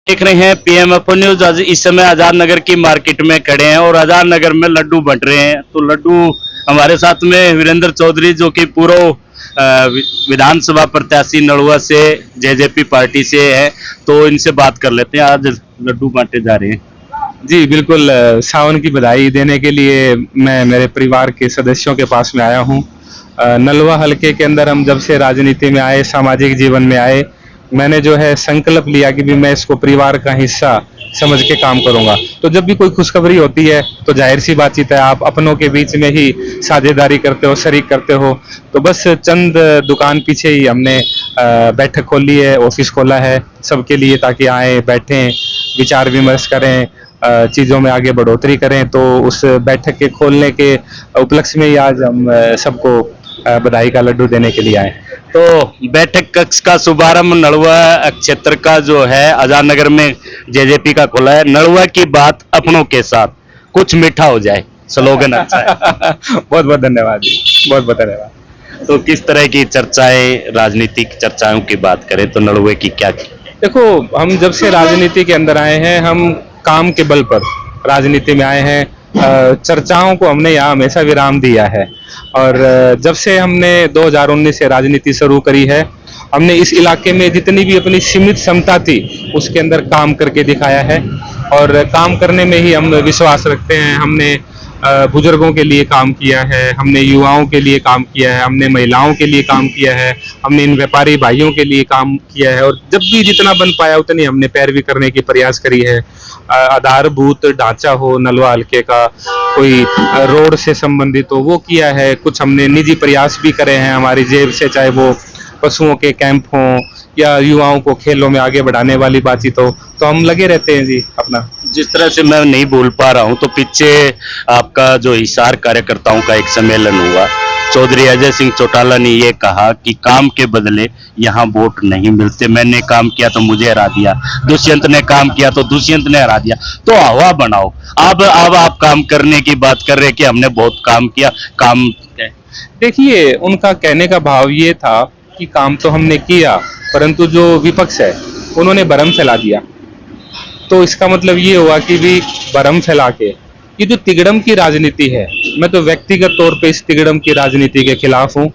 देख रहे हैं पीएमएफओ न्यूज। आज इस समय आजाद नगर की मार्केट में खड़े हैं और आजाद नगर में लड्डू बंट रहे हैं। तो लड्डू हमारे साथ में वीरेंद्र चौधरी जो कि पूर्व विधानसभा प्रत्याशी नलुआ से जेजेपी पार्टी से है, तो इनसे बात कर लेते हैं। आज लड्डू बांटे जा रहे हैं। जी बिल्कुल, सावन की बधाई देने के लिए मैं मेरे परिवार के सदस्यों के पास में आया हूँ। नलवा हलके के अंदर हम जब से राजनीति में आए, सामाजिक जीवन में आए, मैंने जो है संकल्प लिया कि भी मैं इसको परिवार का हिस्सा समझ के काम करूंगा। तो जब भी कोई खुशखबरी होती है तो जाहिर सी बातचीत है, आप अपनों के बीच में ही साझेदारी करते हो, शरीक करते हो। तो बस चंद दुकान पीछे ही हमने बैठक खोली है, ऑफिस खोला है सबके लिए, ताकि आए, बैठें, विचार विमर्श करें, चीज़ों में आगे बढ़ोतरी करें। तो उस बैठक के खोलने के उपलक्ष्य में ही आज हम सबको बधाई का लड्डू देने के लिए आए। तो बैठक कक्ष का शुभारंभ नलुआ क्षेत्र का जो है आजाद नगर में जेजेपी का खुला है। नलुआ की बात अपनों के साथ, कुछ मीठा हो जाए, स्लोगन अच्छा है। बहुत बहुत धन्यवाद जी, बहुत बहुत धन्यवाद। तो किस तरह की चर्चाएं, राजनीतिक चर्चाओं की बात करें तो नलुए की क्या की? देखो, हम जब से राजनीति के अंदर आए हैं, हम काम के बल पर राजनीति में आए हैं। चर्चाओं को हमने यहाँ हमेशा विराम दिया है। और जब से हमने 2019 से राजनीति शुरू करी है, हमने इस इलाके में जितनी भी अपनी सीमित क्षमता थी उसके अंदर काम करके दिखाया है। और काम करने में ही हम विश्वास रखते हैं। हमने बुजुर्गों के लिए काम किया है, हमने युवाओं के लिए काम किया है, हमने महिलाओं के लिए काम किया है, हमने इन व्यापारी भाइयों के लिए काम किया है। और जब भी जितना बन पाया उतनी हमने पैरवी करने की प्रयास करी है। आधारभूत ढांचा हो नलवा हल्के का, कोई रोड से संबंधित हो, वो किया है। कुछ हमने निजी प्रयास भी करे हैं हमारी जेब से, चाहे वो पशुओं के कैंप हों या युवाओं को खेलों में आगे बढ़ाने वाली बातचीत हो, तो हम लगे रहते हैं जी अपना। जिस तरह से मैं नहीं भूल पा रहा हूं, तो पीछे आपका जो हिसार कार्यकर्ताओं का एक सम्मेलन हुआ, चौधरी अजय सिंह चौटाला ने ये कहा कि काम के बदले यहाँ वोट नहीं मिलते। मैंने काम किया तो मुझे हरा दिया, दुष्यंत ने काम किया तो दुष्यंत ने हरा दिया। तो हवा बनाओ। अब आप काम करने की बात कर रहे हैं कि हमने बहुत काम किया। काम देखिए, उनका कहने का भाव ये था कि काम तो हमने किया, परंतु जो विपक्ष है उन्होंने भरम फैला दिया। तो इसका मतलब ये हुआ कि भी भरम फैला के ये जो तिगड़म की राजनीति है, मैं तो व्यक्तिगत तौर पे इस तिगड़म की राजनीति के खिलाफ हूँ।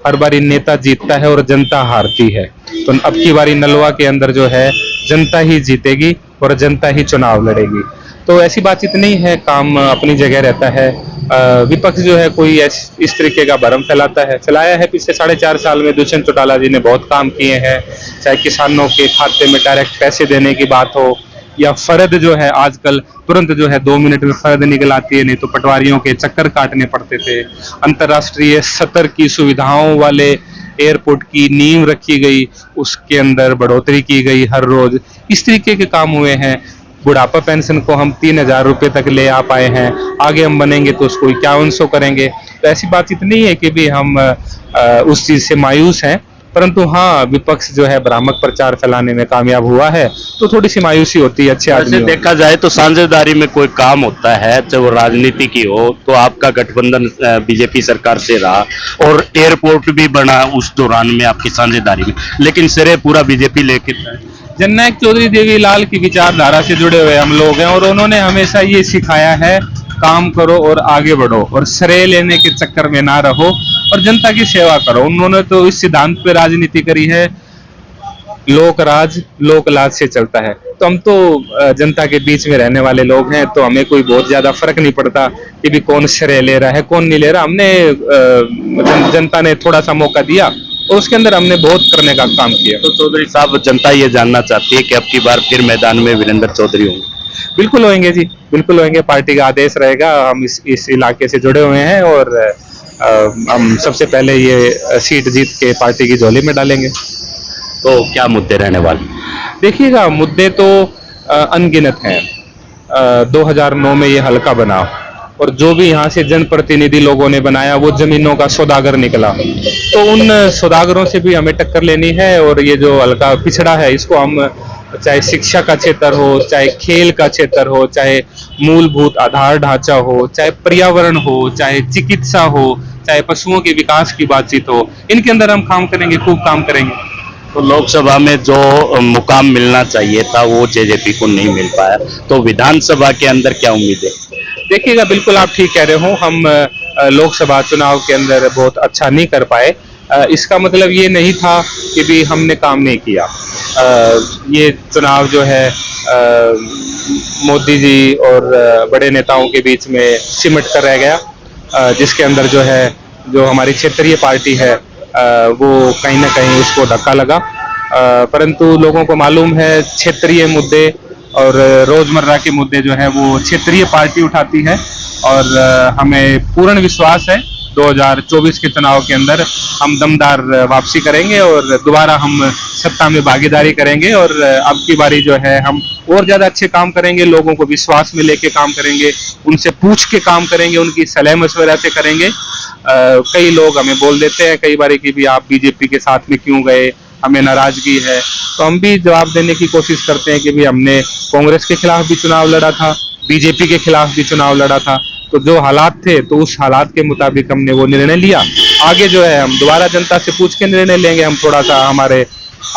हर बारी नेता जीतता है और जनता हारती है। तो अब की बारी नलवा के अंदर जो है जनता ही जीतेगी और जनता ही चुनाव लड़ेगी। तो ऐसी बातचीत नहीं है, काम अपनी जगह रहता है। विपक्ष जो है कोई इस तरीके का भरम फैलाया है। पिछले 4.5 साल में दुष्यंत चौटाला जी ने बहुत काम किए हैं, चाहे किसानों के खाते में डायरेक्ट पैसे देने की बात हो, या फर्द जो है आजकल तुरंत जो है 2 मिनट में फर्द निकल आती है, नहीं तो पटवारियों के चक्कर काटने पड़ते थे। अंतर्राष्ट्रीय स्तर की सुविधाओं वाले एयरपोर्ट की नींव रखी गई, उसके अंदर बढ़ोतरी की गई हर रोज। इस तरीके के काम हुए हैं। बुढ़ापा पेंशन को हम 3,000 रुपये तक ले आ पाए हैं। आगे हम बनेंगे तो उसको 5100 करेंगे। तो ऐसी बात इतनी है कि भी हम उस चीज से मायूस हैं। परंतु हाँ, विपक्ष जो है भ्रामक प्रचार फैलाने में कामयाब हुआ है, तो थोड़ी सी मायूसी होती है। अच्छे आदमी देखा जाए तो साझेदारी में कोई काम होता है, चाहे वो राजनीति की हो, तो आपका गठबंधन बीजेपी सरकार से रहा और एयरपोर्ट भी बना उस दौरान में आपकी साझेदारी में, लेकिन श्रेय पूरा बीजेपी लेके जननायक चौधरी देवीलाल की विचारधारा से जुड़े हुए हम लोग हैं। और उन्होंने हमेशा ये सिखाया है, काम करो और आगे बढ़ो और श्रेय लेने के चक्कर में ना रहो और जनता की सेवा करो। उन्होंने तो इस सिद्धांत पे राजनीति करी है, लोक राज लोक लाज से चलता है। तो हम तो जनता के बीच में रहने वाले लोग हैं, तो हमें कोई बहुत ज्यादा फर्क नहीं पड़ता कि भी कौन श्रेय ले रहा है कौन नहीं ले रहा। हमने जनता ने थोड़ा सा मौका दिया और उसके अंदर हमने बहुत करने का काम किया। तो चौधरी साहब, जनता ये जानना चाहती है कि अब की बार फिर मैदान में वीरेंद्र चौधरी होंगे? बिल्कुल होंगे जी, बिल्कुल होंगे। पार्टी का आदेश रहेगा। हम इस इलाके से जुड़े हुए हैं और हम सबसे पहले ये सीट जीत के पार्टी की झोली में डालेंगे। तो क्या मुद्दे रहने वाले? देखिएगा, मुद्दे तो अनगिनत हैं। 2009 में ये हल्का बना और जो भी यहाँ से जनप्रतिनिधि लोगों ने बनाया वो जमीनों का सौदागर निकला। तो उन सौदागरों से भी हमें टक्कर लेनी है। और ये जो हल्का पिछड़ा है, इसको हम, चाहे शिक्षा का क्षेत्र हो, चाहे खेल का क्षेत्र हो, चाहे मूलभूत आधार ढांचा हो, चाहे पर्यावरण हो, चाहे चिकित्सा हो, चाहे पशुओं के विकास की बातचीत हो, इनके अंदर हम काम करेंगे, खूब काम करेंगे। तो लोकसभा में जो मुकाम मिलना चाहिए था वो जेजेपी को नहीं मिल पाया, तो विधानसभा के अंदर क्या उम्मीद है? देखिएगा, बिल्कुल आप ठीक कह रहे हो। हम लोकसभा चुनाव के अंदर बहुत अच्छा नहीं कर पाए। इसका मतलब ये नहीं था कि भी हमने काम नहीं किया। ये चुनाव जो है मोदी जी और बड़े नेताओं के बीच में सिमट कर रह गया, जिसके अंदर जो है जो हमारी क्षेत्रीय पार्टी है वो कहीं ना कहीं उसको धक्का लगा। परंतु लोगों को मालूम है क्षेत्रीय मुद्दे और रोजमर्रा के मुद्दे जो है वो क्षेत्रीय पार्टी उठाती है, और हमें पूर्ण विश्वास है 2024 के चुनाव के अंदर हम दमदार वापसी करेंगे और दोबारा हम सत्ता में भागीदारी करेंगे। और अब की बारी जो है हम और ज्यादा अच्छे काम करेंगे, लोगों को विश्वास में लेके काम करेंगे, उनसे पूछ के काम करेंगे, उनकी सलाह मशवरा से करेंगे। कई लोग हमें बोल देते हैं कई बारी कि भी आप बीजेपी के साथ में क्यों गए, हमें नाराजगी है। तो हम भी जवाब देने की कोशिश करते हैं कि भी हमने कांग्रेस के खिलाफ भी चुनाव लड़ा था, बीजेपी के खिलाफ भी चुनाव लड़ा था, तो जो हालात थे तो उस हालात के मुताबिक हमने वो निर्णय लिया। आगे जो है हम दोबारा जनता से पूछ के निर्णय लेंगे, हम थोड़ा सा हमारे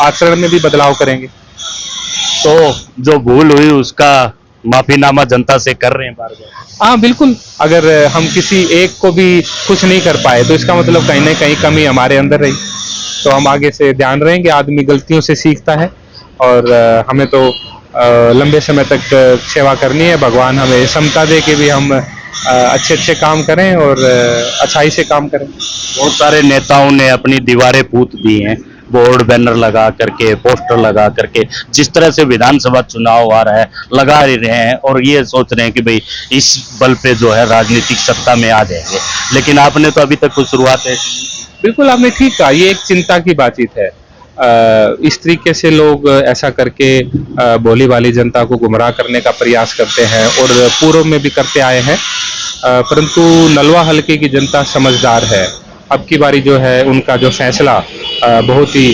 आचरण में भी बदलाव करेंगे। तो जो भूल हुई उसका माफीनामा जनता से कर रहे हैं बार बार? हाँ बिल्कुल, अगर हम किसी एक को भी कुछ नहीं कर पाए तो इसका मतलब कहीं ना कहीं कमी हमारे अंदर रही, तो हम आगे से ध्यान रहेंगे। आदमी गलतियों से सीखता है और हमें तो लंबे समय तक सेवा करनी है। भगवान हमें क्षमता दे के भी हम अच्छे अच्छे काम करें और अच्छाई से काम करें। बहुत सारे नेताओं ने अपनी दीवारें पूत दी हैं, बोर्ड बैनर लगा करके, पोस्टर लगा करके, जिस तरह से विधानसभा चुनाव आ रहा है लगा ही रहे हैं और ये सोच रहे हैं कि भाई इस बल पे जो है राजनीतिक सत्ता में आ जाएंगे, लेकिन आपने तो अभी तक कोई शुरुआत है। बिल्कुल आपने ठीक कहा, ये एक चिंता की बातचीत है। इस तरीके से लोग ऐसा करके भोली भाली जनता को गुमराह करने का प्रयास करते हैं और पूर्व में भी करते आए हैं। परंतु नलवा हलके की जनता समझदार है। अब की बारी जो है उनका जो फैसला बहुत ही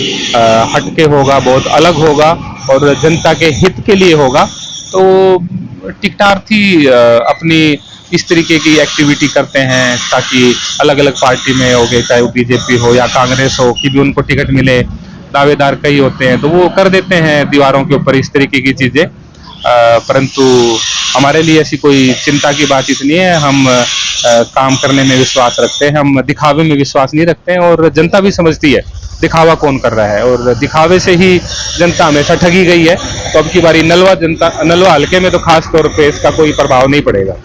हटके होगा, बहुत अलग होगा और जनता के हित के लिए होगा। तो टिकटार्थी अपनी इस तरीके की एक्टिविटी करते हैं ताकि अलग अलग पार्टी में हो गए, चाहे वो बीजेपी हो या कांग्रेस हो, कि भी उनको टिकट मिले। दावेदार कई होते हैं तो वो कर देते हैं दीवारों के ऊपर इस तरीके की चीजें। परंतु हमारे लिए ऐसी कोई चिंता की बात नहीं है। हम काम करने में विश्वास रखते हैं, हम दिखावे में विश्वास नहीं रखते हैं और जनता भी समझती है दिखावा कौन कर रहा है, और दिखावे से ही जनता हमेशा ठगी गई है। तो अब की बारी नलवा हल्के में तो खास तौर पे इसका कोई प्रभाव नहीं पड़ेगा।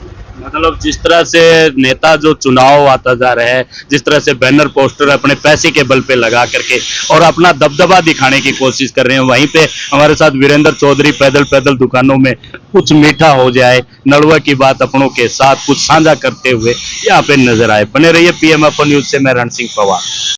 मतलब जिस तरह से नेता जो चुनाव आता जा रहे हैं, जिस तरह से बैनर पोस्टर अपने पैसे के बल पे लगा करके और अपना दबदबा दिखाने की कोशिश कर रहे हैं, वहीं पे हमारे साथ वीरेंद्र चौधरी पैदल पैदल दुकानों में कुछ मीठा हो जाए, नलवा की बात अपनों के साथ कुछ साझा करते हुए यहाँ पे नजर आए। बने रहिए पीएम अपन न्यूज से, मैं रण सिंह पवार।